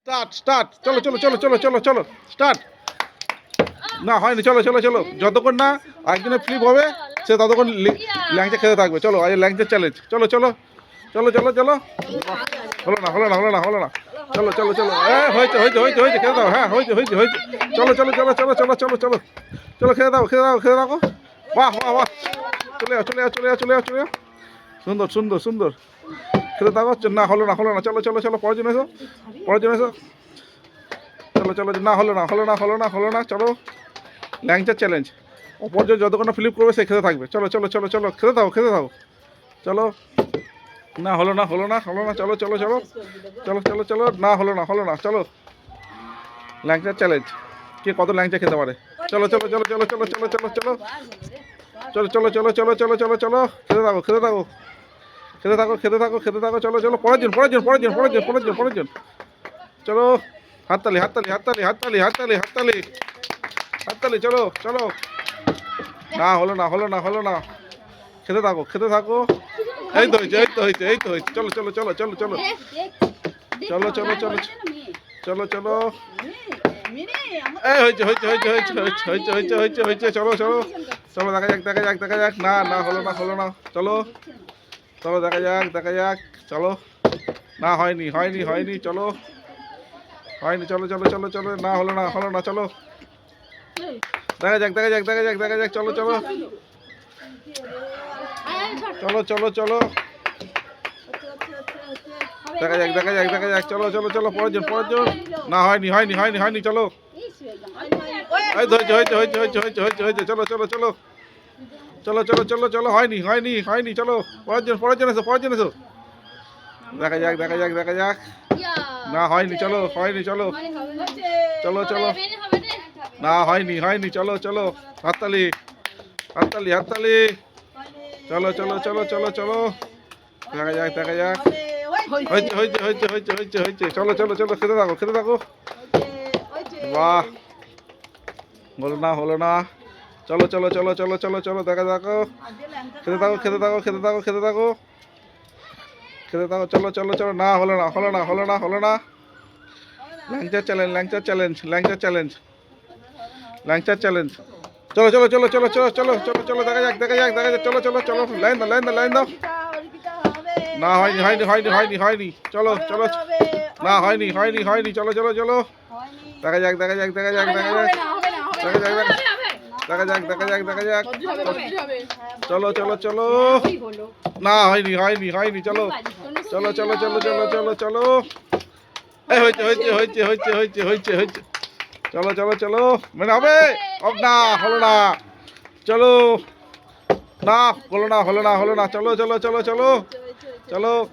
start start চলো চলো চলো চলো চলো চলো স্টার্ট না হয়নি চলো চলো চলো যতক্ষণ না একজনের ফ্লিপ হবে সে ততক্ষণ ল্যাংচা খেতে থাকবে চলো আজ ল্যাংচা চ্যালেঞ্জ চলো চলো চলো চলো চলো হলো না হলো না হলো না হলো না চলো চলো চলো হ্যাঁ হয়েছে হয়েছে হয়েছে হয়েছে খেতে দাও হ্যাঁ হয়েছে হয়েছে হয়েছে চলো চলো চলো চলো চলো চলো চলো চলো খেতে দাও খেতে দাও খেতে দাও বাহ বাহ বাহ চলে যাও চলে যাও চলে যাও চলে যাও চলে যাও সুন্দর সুন্দর সুন্দর খেতে থাকো না হলো না হলো না চলো চলো চলো পরের জন এসো পরের জন এসো চলো চলো না হলো না হলো না হলো না হলো না চলো ল্যাংচা চ্যালেঞ্জ অপরজন যতক্ষণ না ফ্লিপ করবে সে খেতে থাকবে চলো চলো চলো চলো খেতে থাকো চলো না হলো না হলো না হলো না চলো চলো চলো চলো চলো চলো না হলো না চলো ল্যাংচা চ্যালেঞ্জ কে কত ল্যাংচা খেতে পারে চলো চলো চলো চলো চলো চলো চলো চলো চলো চলো চলো চলো চলো চলো চলো খেতে থাকো খেতে থাকো খেতে থাকো খেতে থাকো খেতে থাকো চলো চলো পরের জন পরের জন পরের জন পরের জন পরের জন পরের জন চলো হাততালি হাততালি হাততালি হাততালি হাততালি হাততালি হাততালি চলো চলো না হলো না হলো না হলো না খেতে থাকো এই তো হয়েছে এই তো হয়েছে এই তো হয়েছে চলো চলো চলো চলো চলো চলো চলো চলো চলো চলো এই হয়েছে হয়েছে হয়েছে হয়েছে হয়েছে হয়েছে হয়েছে হয়েছে চলো চলো চলো দেখা যাক দেখা যাক দেখা যাক না না হলো না চলো চলো দেখা যাক চলো না হয়নি হয়নি হয়নি চলো হয়নি চলো চলো চলো চলো না হলো না চলো দেখা যাক দেখা যাক দেখা যাক দেখা যাক চলো চলো চলো চলো চলো দেখা যাক দেখা যাক দেখা যাক চলো চলো চলো পরের জন না হয়নি হয়নি হয়নি হয়নি চলো এই তো হয়েছে হয়েছে হয়েছে হয়েছে হয়েছে হয়েছে চলো চলো চলো চলো চলো চলো চলো হয়নি হয়নি হয়নি চলো পরের জন এসো দেখা যাক দেখা যাক দেখা যাক না হয়নি চলো হয়নি চলো চলো চলো না হয়নি হয়নি চলো চলো হাততালি হাততালি হাততালি চলো চলো চলো চলো চলো দেখা যাক দেখা যাক হয়েছে হয়েছে হয়েছে হয়েছে হয়েছে হয়েছে চলো চলো চলো খেতে থাকো বাহ হলো না চলো চলো চলো চলো চলো চলো দেখা দেখো খেতে থাকো খেতে থাকো খেতে থাকো খেতে থাকো খেতে থাকো চলো চলো চলো না হলো না ল্যাংচা চ্যালেঞ্জ ল্যাংচা চ্যালেঞ্জ ল্যাংচা চ্যালেঞ্জ ল্যাংচা চ্যালেঞ্জ চলো চলো চলো চলো চলো চলো চলো চলো দেখা যাক দেখা যাক দেখা যাক চলো চলো চলো লাইন দাও না হয়নি হয়নি হয়নি হয়নি হয়নি চলো চলো না হয়নি হয়নি হয়নি চলো চলো চলো দেখা যাক দেখা যাক দেখা যাক দেখা যাক দেখা যাক দেখা যাক দেখা যাক দেখা যাক চলো চলো চলো না হয়নি হয়নি হয়নি চলো চলো চলো চলো চলো চলো চলো এই হয়েছে হয়েছে হয়েছে হয়েছে হয়েছে হয়েছে হয়েছে চলো চলো চলো মানে হবে না হলো না চলো না হলো না চলো চলো চলো চলো চলো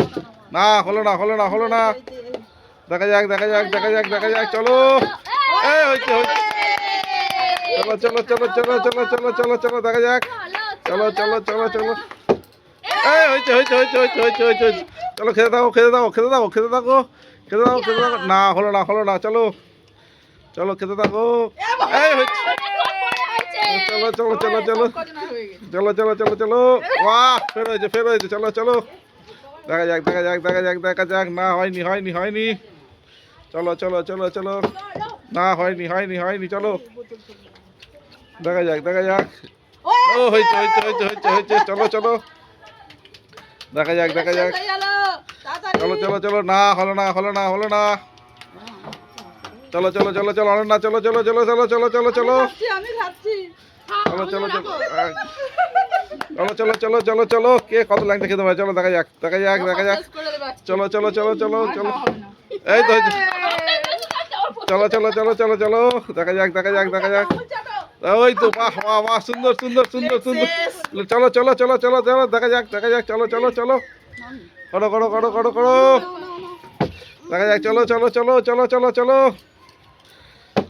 না হলো না দেখা যাক দেখা যাক দেখা যাক দেখা যাক চলো এই হয়েছে হয়েছে চলো চলো চলো চলো চলো চলো চলো দেখা যাক চলো চলো চলো চলো এই হয়েছে হয়েছে হয়েছে হয়েছে হয়েছে হয়েছে চলো খেতে থাকো খেতে থাকো খেতে থাকো খেতে থাকো খেতে থাকো খেতে থাকো না হলো না চলো চলো খেতে থাকো এই হয়েছে চলো চলো চলো চলো চলো চলো চলো চলো বাহ ফের হয়েছে চলো চলো দেখা যাক দেখা যাক দেখা যাক দেখা যাক না হয়নি হয়নি হয়নি চলো চলো চলো চলো না হয়নি হয়নি হয়নি চলো দেখা যাক দেখা যাক ও হয়েছে হয়েছে হয়েছে হয়েছে হয়েছে চলো চলো দেখা যাক দেখা যাক চলো চলো চলো না হলো না চলো চলো চলো চলো না চলো চলো চলো চলো চলো চলো চলো চলো চলো চলো চলো চলো চলো চলো কে কত ল্যাংচা খেতে পারে চলো দেখা যাক দেখা যাক দেখা যাক চলো চলো চলো চলো চলো এই তো চলো চলো চলো চলো চলো দেখা যাক দেখা যাক দেখা যাক ওই তো বাহ বাহ বাহ সুন্দর সুন্দর সুন্দর সুন্দর চলো চলো চলো চলো চলো দেখা যাক চলো চলো চলো করো করো করো করো করো দেখা যাক চলো চলো চলো চলো চলো চলো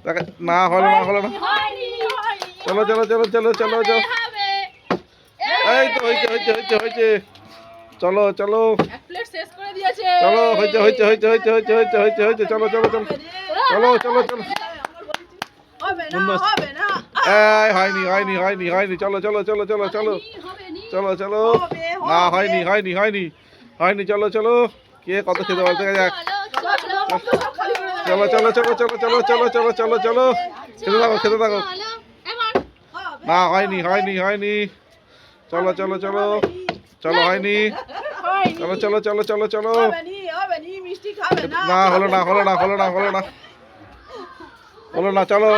দেখা না হলো না চলো চলো চলো চলো চলো চলো এই তো হয়েছে হয়েছে হয়েছে হয়েছে চলো চলো চলো হয়েছে হয়েছে হয়েছে হয়েছে হয়েছে হয়েছে হয়েছে হয়েছে চলো চলো চলো চলো চলো চলো হয়নি হয়নি হয়নি হয়নি চলো চলো চলো চলো চলো চলো চলো না হয়নি হয়নি হয়নি হয়নি চলো চলো কে কত খেতে পারে দেখা যাক চলো চলো চলো চলো চলো চলো চলো চলো চলো খেতে থাকো খেতে থাকো না হয়নি হয়নি হয়নি চলো চলো চলো চলো হয়নি চলো চলো চলো চলো চলো না হলো না হলো না হলো না হলো না হলো না চলো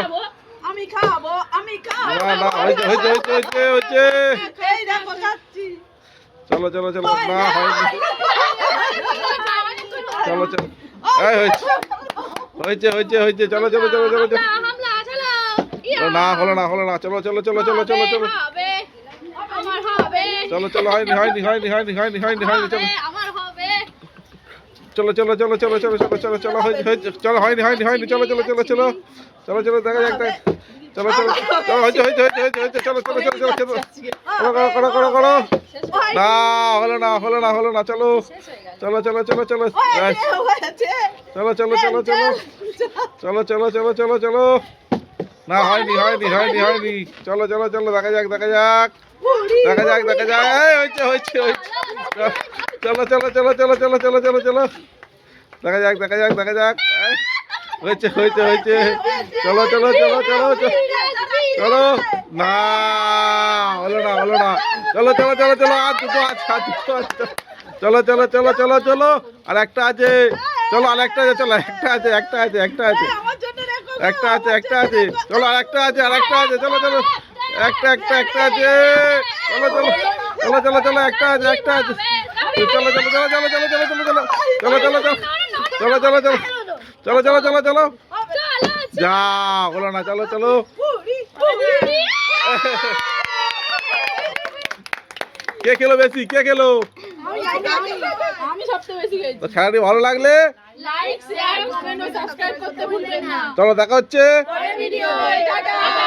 আমি খাবো আমি খাবো না না হয়েছে হয়েছে হয়েছে হয়েছে হয়েছে এই দেখো খাচ্ছি চলো চলো চলো না হয়নি চলো চলো এই হয়েছে হয়েছে হয়েছে হয়েছে চলো চলো চলো চলো চলো না হলো না হলো না চলো চলো চলো চলো চলো চলো চলো চলো হয়নি হয়নি হয়নি হয়নি হয়নি হয়নি হয়নি চলো চলো চলো চলো চলো চলো চলো চলো চলো হয়েছে হয়েছে চলো হয়নি হয়নি হয়নি চলো চলো চলো চলো চলো চলো দেখা যাক চলো চলো চলো হয়েছে হয়েছে হয়েছে হয়েছে হয়েছে চলো চলো চলো চলো চলো করো করো করো করো না হলো না হলো না হলো না চলো চলো চলো চলো চলো চলো চলো চলো চলো চলো চলো চলো চলো চলো না হয়নি হয়নি হয়নি হয়নি চলো চলো চলো দেখা যাক দেখা যাক দেখা যাক দেখা যাক এই হয়েছে হয়েছে হয়েছে চলো চলো চলো চলো চলো চলো চলো চলো দেখা যাক দেখা যাক দেখা যাক হয়েছে হয়েছে হয়েছে চলো চলো চলো চলো চলো না হলো না হলো না চলো চলো চলো চলো আর দুটো আছে আর দুটো আছে চলো চলো চলো চলো চলো আর একটা আছে চলো আর একটা আছে চলো একটা আছে একটা আছে একটা আছে একটা আছে একটা আছে চলো আর একটা আছে আর একটা আছে চলো চলো একটা একটা একটা আছে চলো চলো চলো চলো চলো একটা আছে একটা আছে চলো চলো চলো চলো চলো চলো চলো চলো চলো চলো চলো চলো চলো চলো চলো চলো চলো যা হলো না চলো চলো কে খেলো বেশি কে খেলো আমি সবচেয়ে বেশি খেয়েছি তো খেলাটি ভালো লাগলে লাইক শেয়ার কমেন্ট ও সাবস্ক্রাইব করতে ভুলবেন না চলো দেখা হচ্ছে পরের ভিডিও টাটা